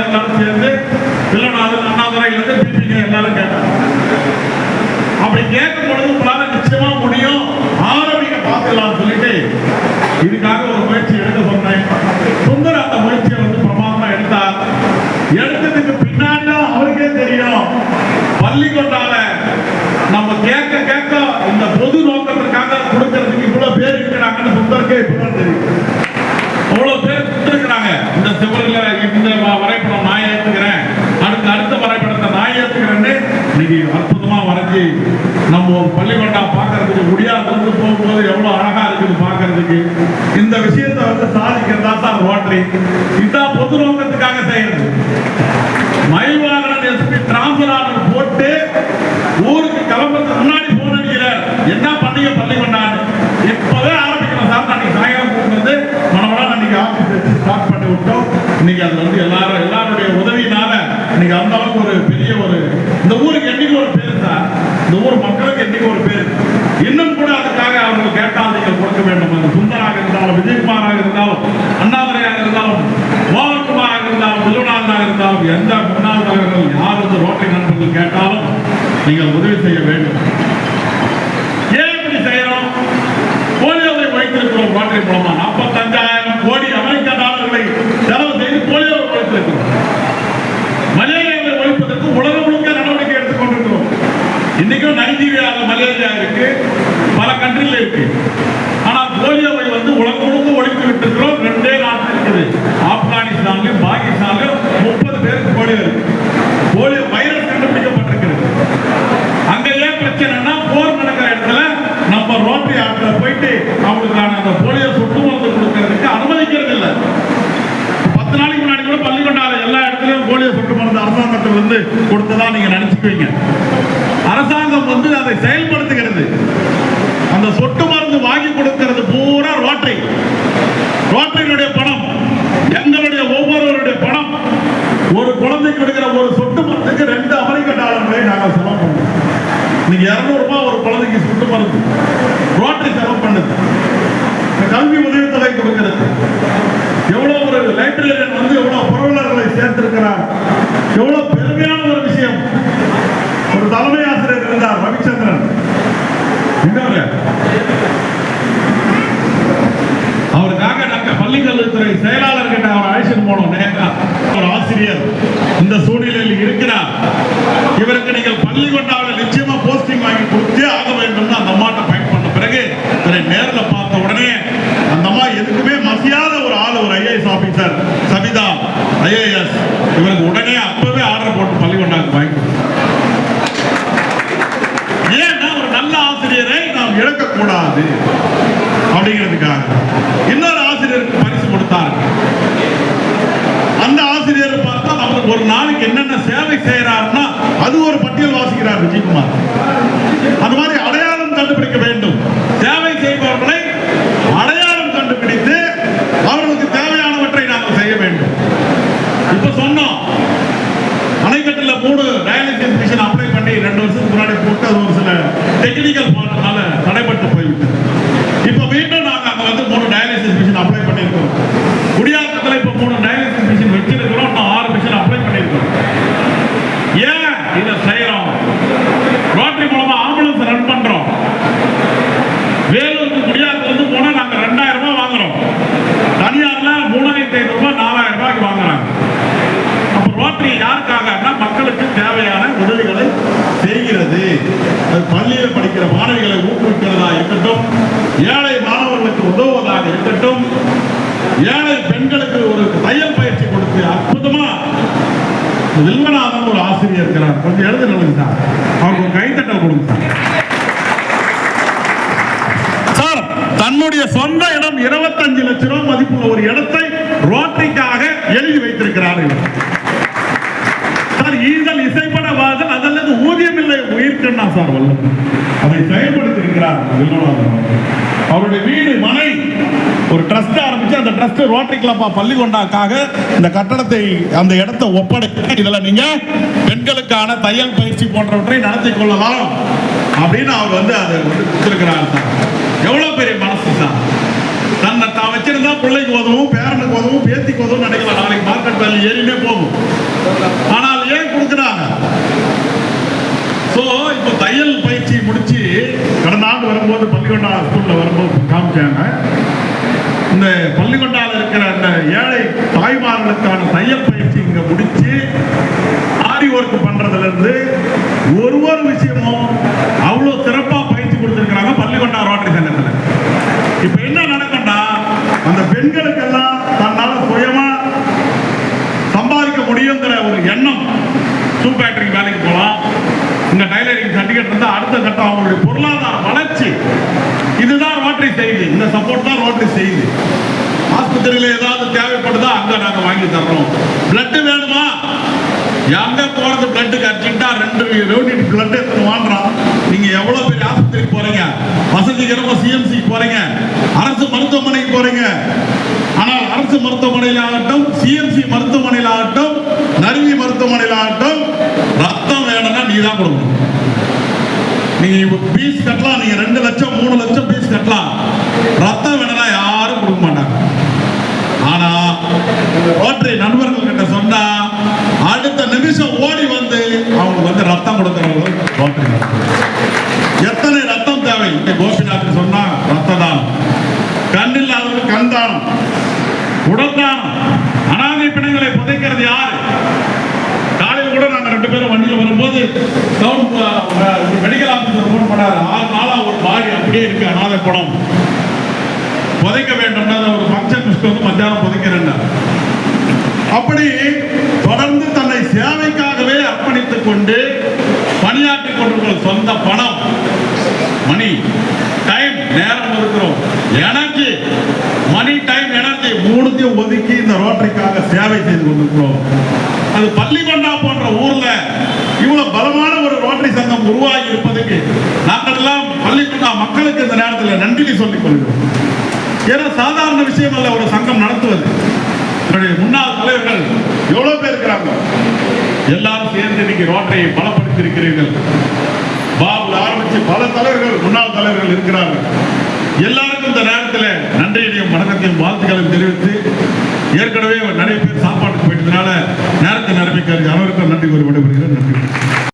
எல்லாரும் சேர்ந்து வில்லநாதன் அண்ணாதுரையிலிருந்து பிபிங்க எல்லாரும் கேட்டாங்க. அப்படி கேட்கும் பொழுது உங்களால நிச்சயமா முடியும், ஆரம்பிக்க பார்த்துக்கலாம் சொல்லிட்டு இதுக்காக ஒரு முயற்சி எடுக்க சொன்னேன். சுந்தர் அந்த முயற்சியை வந்து பிரமாதமா எடுத்தார். எடுத்ததுக்கு பின்னாடிதான் அவருக்கே தெரியும் பள்ளிக்கொண்டால நம்ம கேட்க கேட்க இந்த பொது நோக்கத்திற்காக கொடுக்கறதுக்கு இவ்வளவு பேர் இருக்கிறாங்கன்னு சுந்தருக்கே இப்பதான் தெரியும். அவ்வளவு பேர் கொடுத்துருக்கிறாங்க. இந்த சிவரில் இந்த வரைபடம் நான் ஏற்றுக்கிறேன், அடுத்த வரைபடத்தை நான் ஏற்றுக்கிறேன்னு இன்னைக்கு அற்புதமா வரைஞ்சி நம்ம ஒரு பள்ளிக்கொண்டா பார்க்கறதுக்கு முடியாத போகும்போது எவ்வளவு அழகா இருக்குது பார்க்கறதுக்கு. இந்த விஷயத்தை வந்து சாதிக்கிறதா தான் ரோட்டரி. இதுதான் பொது நோக்கத்துக்காக செய்யறது. மயில்வாகனன் எஸ்பி டிரான்ஸ்பர் ஆர்டர் போட்டு ஊருக்கு கிளம்புறதுக்கு முன்னாடி போன் அடிக்கிறார், என்ன பண்ணீங்க பள்ளிக்கொண்டான்னு. இப்பவே ஆரம்பிக்கிறோம் சார், அன்னைக்கு சாயங்காலம் கூப்பிட்டு மனவெல்லாம் அன்னைக்கு ஆஃபீஸ் வச்சு ஸ்டார்ட் பண்ணி விட்டோம். இன்னைக்கு அது வந்து எல்லாருடைய உதவியினால இன்னைக்கு அந்த அளவுக்கு ஒரு பெரிய ஒரு இந்த ஊருக்கு என்னைக்கு ஒரு பேர் சார், இந்த ஊர் மக்களுக்கு என்னைக்கு ஒரு பேர். இன்னும் கூட அதுக்காக அவர்கள் கேட்டால் நீங்கள் கொடுக்க வேண்டும். அது சுந்தராக இருந்தாலும், விஜயகுமாராக இருந்தாலும், அண்ணாதுரையாக இருந்தாலும், மோகன்குமாராக இருந்தாலும், வில்லுநாதனாக இருந்தாலும், எந்த முன்னாள் தலைவர்கள் யார் வந்து ரோட்டரி நண்பர்கள் கேட்டாலும் நீங்கள் உதவி செய்ய வேண்டும். ஏன் இப்படி செய்யறோம்? போலியோவை வைத்திருக்கிறோம். ரோட்டரி மூலமா 45,000 கோடி அமெரிக்க டாலர்களை செலவு செய்து போலியோவை வைத்திருக்கிறோம். மலேரியாவை ஒழிப்பதற்கு உலகம் முழுக்க நடவடிக்கை எடுத்துக் கொண்டிருக்கிறோம். இன்னைக்கும் நைஜீரியாவில் மலேரியா இருக்கு, பல கண்ட்ரில இருக்கு. ஆனால் போலியோவை வந்து உலகம் முழுக்க ஒழித்து விட்டுருக்கிறோம். 2 நாட்டில் இருக்குது, ஆப்கானிஸ்தான்லயும் பாகிஸ்தான்லயும் 30 பேருக்கு போலியோ இருக்கு. போலியோ வைரஸ் கண்டுபிடிக்கப்பட்டிருக்கிறது. அங்க ஏன் பிரச்சனைனா போர் நடக்கிற இடத்துல நம்ம ரோட்டரி ஆட்களை போயிட்டு அவங்களுக்கான அந்த போலியோ சொட்டு மருந்து கொடுக்கறதுக்கு அனுமதிக்கிறது இல்லை. 10 நாளைக்கு முன்னாடி கூட பள்ளிக்கொண்டால எல்லா இடத்துலயும் போலியோ சொட்டு மருந்து அரசாங்கத்தில் வந்து கொடுத்ததா நீங்க நினைச்சுக்குவீங்க. அரசாங்கம் வந்து அதை செயல்படுத்துகிறது. அந்த சொட்டு மருந்து வாங்கி கொடுக்கிறது பூரா ரோட்டரி. ரோட்டரியினுடைய பணம், எங்களுடைய ஒவ்வொருவருடைய பணம். ஒரு குழந்தைக்கு கொடுக்கிற ஒரு சொட்டு மருந்துக்கு 2 அமெரிக்க டாலர்களை நாங்கள் செலவு பண்ணுவோம். இன்னைக்கு 200 ரூபாய் ஒரு குழந்தைக்கு சொட்டு மருந்து ரோட்டரி செலவு பண்ணுது. கல்வி உதவித்தொகை கொடுக்கிறது. எவ்வளவு ஒரு லைப்ரரியன் வந்து எவ்வளவு புரவலர்களை சேர்த்திருக்கிறார். எவ்வளவு பெருமையான ஒரு விஷயம். ஒரு தலைமை ஆசிரியர் இருந்தார், ரவிச்சந்திரன். அவருக்காக நாங்க பள்ளிக்கல்வித்துறை செயலாளர் கிட்ட அவர் அழைச்சிட்டு போனோம். ஒரு ஆசிரியர் இந்த சூழ்நிலையில் இருக்கிறார், இவருக்கு நீங்கள் பள்ளிக்கொண்டாவில் நிச்சயமா போஸ்டிங் வாங்கி கொடுத்தே ஆக வேண்டும். அந்த அம்மாட்ட பயன் பண்ண பிறகு இவரை நேரில் பார்த்த உடனே அந்த அம்மா எதுக்குமே மசியாத ஒரு ஆள், ஒரு ஐஏஎஸ் ஆபீசர் சபிதா ஐஏஎஸ், இவருக்கு உடனே அப்பவே ஆர்டர் போட்டு பள்ளிக்கொண்டாவுக்கு வாங்கி ஏன்னா ஒரு நல்ல ஆசிரியரை நாம் இழக்கக்கூடாது அப்படிங்கிறதுக்காக. இன்னொரு ஆசிரியருக்கு பரிசு கொடுத்தார். அந்த ஆசிரியர் பார்த்தா அவர் ஒரு நாளைக்கு என்னென்ன சேவை செய்யறாருன்னா அது ஒரு பட்டியல் வாசிக்கிறார் விஜயகுமார். அந்த மாதிரி அடையாளம் கண்டுபிடிக்க வேண்டும். சேவை செய்பவர்களை அடையாளம் கண்டுபிடித்து அவர்களுக்கு தேவையானவற்றை நாங்கள் செய்ய வேண்டும். இப்ப சொன்னோம், அணைக்கட்டுல 3 டயாலிசிஸ் மிஷின் அப்ளை பண்ணி 2 வருஷத்துக்கு முன்னாடி போட்டு அது ஒரு சில டெக்னிக்கல் ஃபால்ட்னால தடைப்பட்டு போய்விட்டது. இப்ப மீண்டும் நாங்க அங்க வந்து 3 டயாலிசிஸ் மிஷின் அப்ளை பண்ணியிருக்கோம். குடியாத்தத்தில் இப்ப 3 டயாலிசிஸ் மிஷின் வச்சிருக்கிறோம். 6 மிஷின் அப்ளை பண்ணியிருக்கோம். ஏன் இதை செய்யறோம்? ரோட்டரி மூலமா ஆம்புலன்ஸ் ரன் பண்றோம். வேலூருக்கு குடியாத்துல இருந்து போனா நாங்க 2000 ரூபாய் வாங்குறோம். தனியார்ல 3500 ரூபாய் 4000 ரூபாய்க்கு வாங்குறாங்க. அப்ப ரோட்டரி யாருக்காக? மக்களுக்கு தேவையான உதவிகளை செய்கிறது. அது பள்ளியில் படிக்கிற மாணவிகளை ஊக்குவிக்கிறதா இருக்கட்டும், ஏழை மாணவர்களுக்கு உதவுவதாக இருக்கட்டும், ஏழை பெண்களுக்கு ஒரு தையல் பயிற்சி கொடுத்து அற்புதமா வில்வநாதன் ஒரு ஆசிரியர் இருக்கிறார். கொஞ்சம் எழுத நல்லது சார், அவருக்கு ஒரு கைத்தட்டல் கொடுங்க சார். தன்னுடைய சொந்த இடம் 25 லட்சம் ரூபாய் மதிப்புள்ள ஒரு இடத்தை ரோட்டரிக்காக எழுதி வைத்திருக்கிறார். சார் ஈதல் இசைப்பட வாதல் அதல்லது ஊதியம் இல்லை உயிர்க்கண்ணா சார் வல்லம் அதை செயல்படுத்தி இருக்கிறார். அவருடைய வீடு மனை ஒரு ட்ரஸ்ட் ஆரம்பிச்சு அந்த ட்ரஸ்ட் ரோட்டரி கிளப்பா பள்ளிக்கொண்டாக்காக இந்த கட்டடத்தை அந்த இடத்தை ஒப்படைக்க இதுல நீங்க பெண்களுக்கான தையல் பயிற்சி போன்றவற்றை நடத்தி கொள்ளலாம் அப்படின்னு அவர் வந்து அதை கொடுத்திருக்கிறார் சார். எவ்வளவு பெரிய மனசு சார். தன்னை தான் வச்சிருந்தா பிள்ளைக்கு உதவும், பேரனுக்கு உதவும், பேத்திக்கு உதவும் நினைக்கலாம். நாளைக்கு மார்க்கெட் வேல்யூ ஏறினே போகும். ஆனால் ஏன் கொடுக்குறாங்க? இப்போ தையல் பயிற்சி முடிச்சு கடந்த ஆண்டு வரும்போது பள்ளிக்கொண்டா ஸ்கூல்ல வரும்போது காமிச்சாங்க. இந்த பள்ளிக்கொண்டால இருக்கிற அந்த ஏழை தாய்மார்களுக்கான தையல் பயிற்சி இங்க முடிச்சு ஆரி ஒர்க் பண்றதுல இருந்து ஒரு விஷயமும் அவ்வளவு சிறப்பா பயிற்சி கொடுத்திருக்கிறாங்க பள்ளிக்கொண்டா ரோட்டரி சங்கத்துல. இப்ப என்ன நடக்கும்னா, அந்த பெண்களுக்கு எல்லாம் தன்னால சுயமா சம்பாதிக்க முடியுங்கிற ஒரு எண்ணம், ஷூ ஃபேக்டரி வேலைக்கு போகலாம், இந்த டைலரிங் சர்டிஃபிகேட் இருந்தா அடுத்த கட்டம் அவங்களுடைய பொருளாதார வளர்ச்சி. இதுதான் ரோட்டரி செய்தி, இந்த சப்போர்ட் தான் ரோட்டரி செய்தி. ஆஸ்பத்திரியில ஏதாவது தேவைப்படுதா அங்க நாங்க வாங்கி தர்றோம். பிளட் வேணுமா, எங்க போறது பிளட்டுக்கு அர்ஜென்ட்டா 2 யூனிட் பிளட் வாங்குறோம். நீங்க எவ்வளவு பெரிய ஆஸ்பத்திரிக்கு போறீங்க, வசதிகரமா சிஎம்சி போறீங்க, அரசு மருத்துவமனைக்கு போறீங்க. ஆனால் அரசு மருத்துவமனையில் ஆகட்டும், சிஎம்சி மருத்துவமனையில் ஆகட்டும், நறுவி மருத்துவமனையில் ஆகட்டும், ரத்தம் வேணும்னா நீ தான் கொடுக்கணும். நீங்க பீஸ் கட்டலாம், நீங்க 2 லட்சம் 3 லட்சம் பீஸ் கட்டலாம், ரத்தம் வேணும்னா யாரும் கொடுக்க மாட்டாங்க. ஆனா ரோட்டரி நண்பர்கள் கிட்ட சொன்னா அடுத்த நிமிஷம் ஓடி வந்து அவங்க ரத்தம் கொடுக்கிறவங்க ரோட்டரி. எத்தனை ரத்தம் தேவை? கோபிநாத் சொன்னா ரத்த தானம், கண்ணில்லாதவர்கள் கண் தானம், உடல் தானம். அனாதை பிணங்களை புதைக்கிறது யாரு? காலையில் கூட நாங்க 2 பேரும் வண்டியில் வரும்போது மெடிக்கல் ஆபீசர் போன் பண்ணாரு, 6 நாளா ஒரு பாடி அப்படியே இருக்கு, அனாதை பணம் புதைக்க வேண்டும். ஒரு ஃபங்க்ஷன் வந்து மத்தியானம் புதைக்கிறேன். அப்படி தொடர்ந்து தன்னை சேவைக்காகவே அர்ப்பணித்துக் கொண்டு பணியாற்றிக் கொண்டிருக்கிற சொந்த பணம், மணி, டைம், நேரம் இருக்கிறோம், எனர்ஜி, மணி, டைம், எனர்ஜி 3த்தையும் ஒதுக்கி இந்த ரோட்டரிக்காக சேவை செய்து கொண்டிருக்கிறோம். அது பள்ளிக்கொண்டா போன்ற ஊர்ல இவ்வளவு பலமான ஒரு ரோட்டரி சங்கம் உருவாகி இருப்பதற்கு நாங்கள் எல்லாம் பள்ளிக்கொண்டா மக்களுக்கு இந்த நேரத்தில் நன்றி சொல்லிக் கொள்கிறோம். ஏன்னா சாதாரண விஷயம் அல்ல ஒரு சங்கம் நடத்துவது. முன்னாள் தலைவர்கள் எவ்வளவு பேர் இருக்கிறாங்க, எல்லாரும் சேர்ந்து இன்னைக்கு ரோட்டரியை பலப்படுத்தி இருக்கிறீர்கள். பாபுல ஆரம்பிச்சு பல தலைவர்கள், முன்னாள் தலைவர்கள் இருக்கிறார்கள். எல்லாருக்கும் இந்த நேரத்தில் நன்றியையும் வணக்கத்தையும் வாழ்த்துக்களையும் தெரிவித்து, ஏற்கனவே நிறைய பேர் சாப்பாட்டுக்கு போயிட்டதுனால நேரத்தை நிரம்பிக்க அனைவருக்கும் நன்றி கூறி விடைபெறுகிறேன். நன்றி.